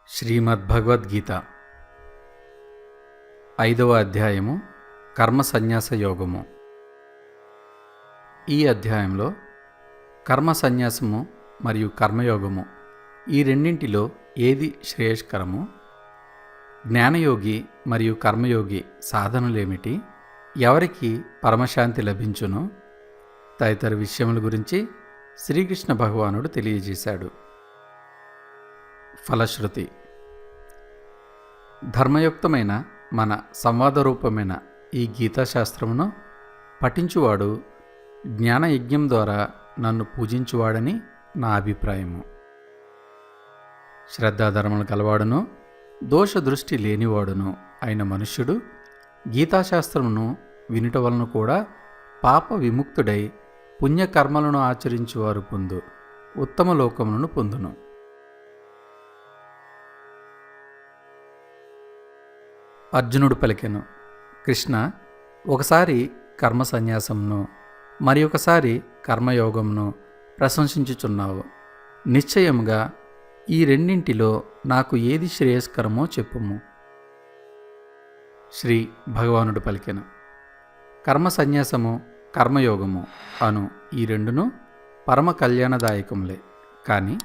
శ్రీమద్భగవద్గీత 5వ అధ్యాయము కర్మ సన్యాస యోగము. ఈ అధ్యాయంలో కర్మ సన్యాసము మరియు కర్మయోగము ఈ రెండింటిలో ఏది శ్రేయస్కరము, జ్ఞానయోగి మరియు కర్మయోగి సాధనలేమిటి, ఎవరికి పరమశాంతి లభించును తదితర విషయముల గురించి శ్రీకృష్ణ భగవానుడు తెలియజేశాడు. ఫలశ్రుతి. ధర్మయుక్తమైన మన సంవాదరూపమైన ఈ గీతాశాస్త్రమును పఠించువాడు జ్ఞానయజ్ఞం ద్వారా నన్ను పూజించువాడని నా అభిప్రాయము. శ్రద్ధాధర్మలు కలవాడును దోషదృష్టి లేనివాడును అయిన మనుష్యుడు గీతాశాస్త్రమును వినుట వలన కూడా పాప విముక్తుడై పుణ్యకర్మలను ఆచరించువారు పొందు ఉత్తమ లోకములను పొందును. అర్జునుడు పలికెను, కృష్ణ, ఒకసారి కర్మ సన్యాసంను మరి ఒకసారి కర్మయోగంను ప్రశంసించుచున్నావు. నిశ్చయముగా ఈ రెండింటిలో నాకు ఏది శ్రేయస్కరమో చెప్పుము. శ్రీ భగవానుడు పలికెను, కర్మ సన్యాసము కర్మయోగము అను ఈ రెండును పరమ కళ్యాణదాయకములే. కానీ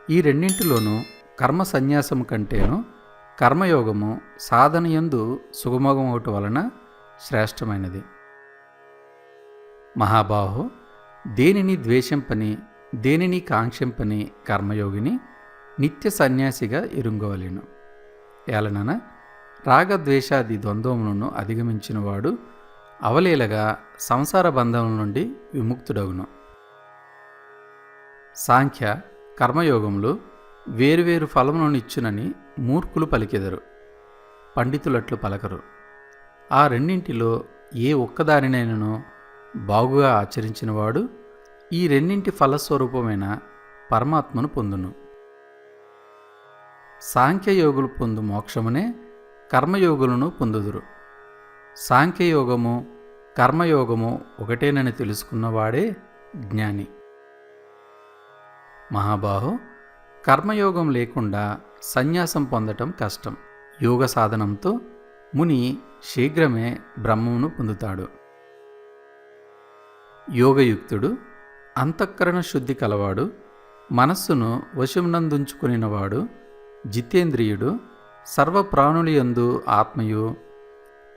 ఈ రెండింటిలోనూ కర్మ సన్యాసము కంటేను కర్మయోగము సాధనయందు సుగమగమవుట వలన శ్రేష్టమైనది. మహాబాహో, దేనిని ద్వేషింపని దేనిని కాంక్షింపని కర్మయోగిని నిత్య సన్యాసిగా ఎరుంగవలెను. ఏలనన రాగద్వేషాది ద్వంద్వములను అధిగమించినవాడు అవలీలగా సంసార బంధముల నుండి విముక్తుడగును. సాంఖ్య కర్మయోగములు వేరువేరు ఫలములను ఇచ్చునని మూర్ఖులు పలికెదరు, పండితులట్లు పలకరు. ఆ రెండింటిలో ఏ ఒక్కదానినైనను బాగుగా ఆచరించినవాడు ఈ రెండింటి ఫలస్వరూపమైన పరమాత్మను పొందును. సాంఖ్యయోగులు పొందు మోక్షమునే కర్మయోగులను పొందుదురు. సాంఖ్యయోగము కర్మయోగము ఒకటేనని తెలుసుకున్నవాడే జ్ఞాని. మహాబాహో, కర్మయోగం లేకుండా సన్యాసం పొందటం కష్టం. యోగ సాధనంతో ముని శీఘ్రమే బ్రహ్మమును పొందుతాడు. యోగయుక్తుడు, అంతఃకరణ శుద్ధి కలవాడు, మనస్సును వశమునందుంచుకొనినవాడు, జితేంద్రియుడు, సర్వప్రాణులయందు ఆత్మయు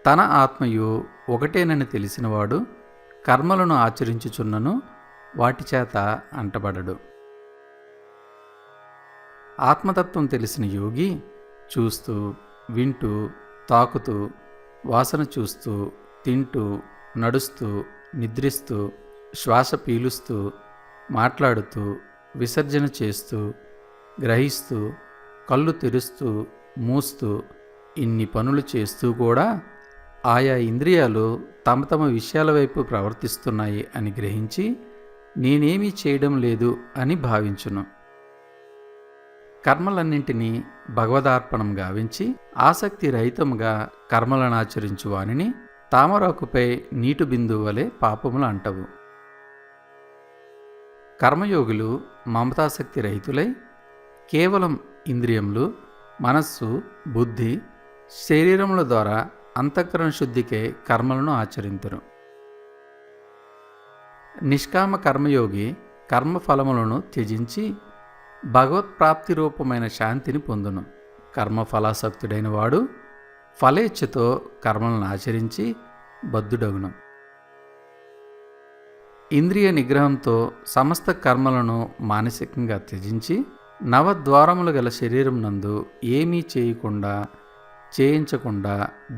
తన ఆత్మయు ఒకటేనని తెలిసినవాడు కర్మలను ఆచరించుచున్నను వాటి చేత అంటబడడు. ఆత్మతత్వం తెలిసిన యోగి చూస్తూ, వింటూ, తాకుతూ, వాసన చూస్తూ, తింటూ, నడుస్తూ, నిద్రిస్తూ, శ్వాస పీలుస్తూ, మాట్లాడుతూ, విసర్జన చేస్తూ, గ్రహిస్తూ, కళ్ళు తెరుస్తూ, మూస్తూ, ఇన్ని పనులు చేస్తూ కూడా ఆయా ఇంద్రియాలు తమ తమ విషయాల వైపు ప్రవర్తిస్తున్నాయి అని గ్రహించి నేనేమీ చేయడం లేదు అని భావించును. కర్మలన్నింటినీ భగవదార్పణం గావించి ఆసక్తి రహితముగా కర్మలను ఆచరించు వానిని తామరాకుపై నీటి బిందువు వలె పాపములు అంటవు. కర్మయోగులు మమతాసక్తి రహితులై కేవలం ఇంద్రియములు, మనస్సు, బుద్ధి, శరీరముల ద్వారా అంతఃకరణ శుద్ధికే కర్మలను ఆచరింతురు. నిష్కామ కర్మయోగి కర్మఫలములను త్యజించి భగవత్ప్రాప్తి రూపమైన శాంతిని పొందును. కర్మఫలాసక్తుడైన వాడు ఫలేచ్ఛతో కర్మలను ఆచరించి బద్ధుడగును. ఇంద్రియ నిగ్రహంతో సమస్త కర్మలను మానసికంగా త్యజించి నవద్వారములు గల శరీరం నందు ఏమీ చేయించకుండా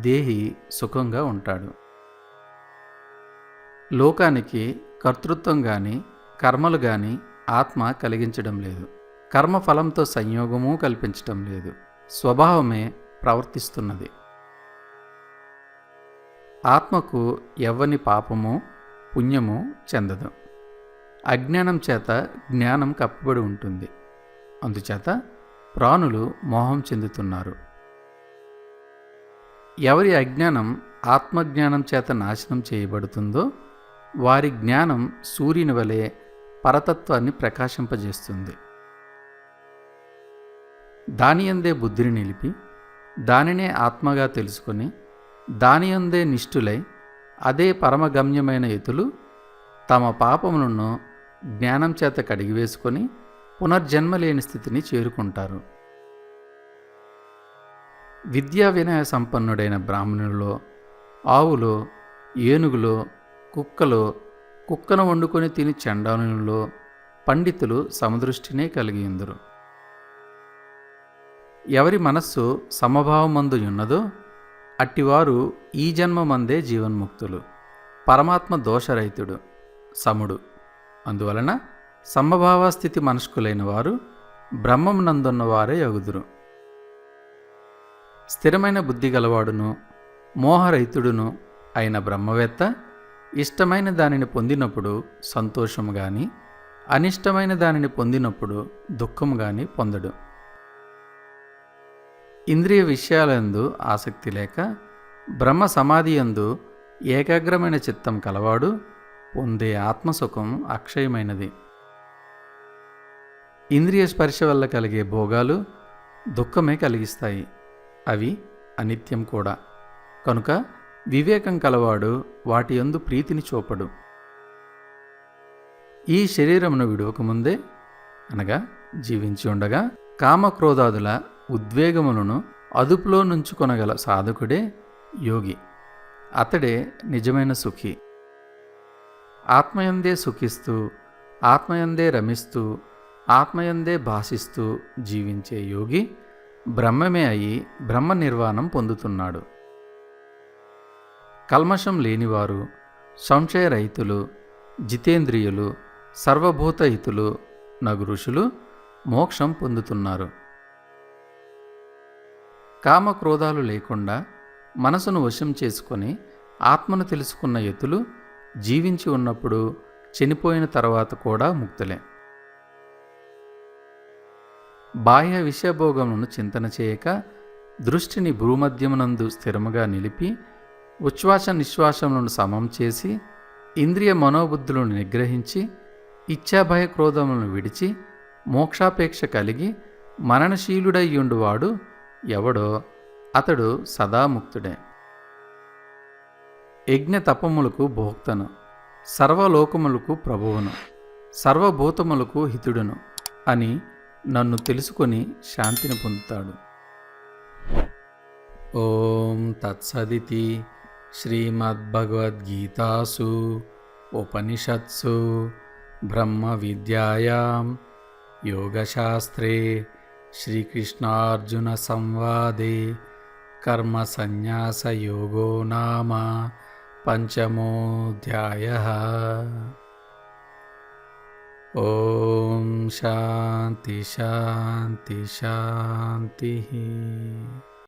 దేహి సుఖంగా ఉంటాడు. లోకానికి కర్తృత్వం గాని కర్మలు గాని ఆత్మ కలిగించడం లేదు. కర్మఫలంతో సంయోగము కల్పించటం లేదు. స్వభావమే ప్రవర్తిస్తున్నది. ఆత్మకు ఎవ్వని పాపము పుణ్యము చెందదు. అజ్ఞానం చేత జ్ఞానం కప్పబడి ఉంటుంది. అందుచేత ప్రాణులు మోహం చెందుతున్నారు. ఎవరి అజ్ఞానం ఆత్మజ్ఞానం చేత నాశనం చేయబడుతుందో వారి జ్ఞానం సూర్యుని వలె పరతత్వాన్ని ప్రకాశింపజేస్తుంది. దానియందే బుద్ధిని నిలిపి దానినే ఆత్మగా తెలుసుకొని దానియందే నిష్ఠులై అదే పరమగమ్యమైన యతులు తమ పాపములను జ్ఞానం చేత కడిగివేసుకొని పునర్జన్మ లేని స్థితిని చేరుకుంటారు. విద్యా వినయ సంపన్నుడైన బ్రాహ్మణుల్లో, ఆవులో, ఏనుగులో, కుక్కలో, కుక్కను వండుకొని తిని చండాలునిలో పండితులు సమదృష్టినే కలిగియుందురు. ఎవరి మనస్సు సమభావమందు ఉన్నదో అట్టివారు ఈ జన్మమందే జీవన్ముక్తులు. పరమాత్మ దోషరహితుడు, సముడు. అందువలన సమభావస్థితి మనస్కులైన వారు బ్రహ్మమునందున్న వారే యగుదురు. స్థిరమైన బుద్ధి గలవాడును మోహరహితుడును అయిన బ్రహ్మవేత్త ఇష్టమైన దానిని పొందినప్పుడు సంతోషము గాని, అనిష్టమైన దానిని పొందినప్పుడు దుఃఖము గాని పొందడు. ఇంద్రియ విషయాలందు ఆసక్తి లేక బ్రహ్మ సమాధియందు ఏకాగ్రమైన చిత్తం కలవాడు పొందే ఆత్మసుఖం అక్షయమైనది. ఇంద్రియ స్పర్శ వల్ల కలిగే భోగాలు దుఃఖమే కలిగిస్తాయి. అవి అనిత్యం కూడా. కనుక వివేకం కలవాడు వాటి యందు ప్రీతిని చూపడు. ఈ శరీరమును విడువకముందే అనగా జీవించి ఉండగా కామక్రోధాదుల ఉద్వేగములను అదుపులో నుంచుకొనగల సాధకుడే యోగి. అతడే నిజమైన సుఖి. ఆత్మయందే సుఖిస్తూ, ఆత్మయందే రమిస్తూ, ఆత్మయందే భాషిస్తూ జీవించే యోగి బ్రహ్మమే అయి బ్రహ్మ నిర్వాణం పొందుతున్నాడు. కల్మషం లేనివారు, సంశయరహితులు, జితేంద్రియులు, సర్వభూతహితులు నగు ఋషులు మోక్షం పొందుతున్నారు. కామక్రోధాలు లేకుండా మనసును వశం చేసుకొని ఆత్మను తెలుసుకున్న యతులు జీవించి ఉన్నప్పుడు, చనిపోయిన తర్వాత కూడా ముక్తులే. బాహ్య విషయభోగములను చింతన చేయక దృష్టిని భూమధ్యమునందు స్థిరముగా నిలిపి ఉచ్ఛ్వాస నిశ్వాసములను సమం చేసి ఇంద్రియ మనోబుద్ధులను నిగ్రహించి ఇచ్ఛాభయ క్రోధములను విడిచి మోక్షాపేక్ష కలిగి మననశీలుడయ్యుండువాడు ఎవడో అతడు సదాముక్తుడే. యజ్ఞ తపములకు భోక్తను, సర్వలోకములకు ప్రభువును, సర్వభూతములకు హితుడును అని నన్ను తెలుసుకొని శాంతిని పొందుతాడు. ఓం తత్సదితి శ్రీమద్భగవద్గీతాసు ఉపనిషత్సు బ్రహ్మ విద్యాయాం యోగశాస్త్రే శ్రీకృష్ణార్జున సంవాదే కర్మ సన్యాస యోగో నామ పంచమోऽధ్యాయః. ఓం శాంతి శాంతి శాంతి.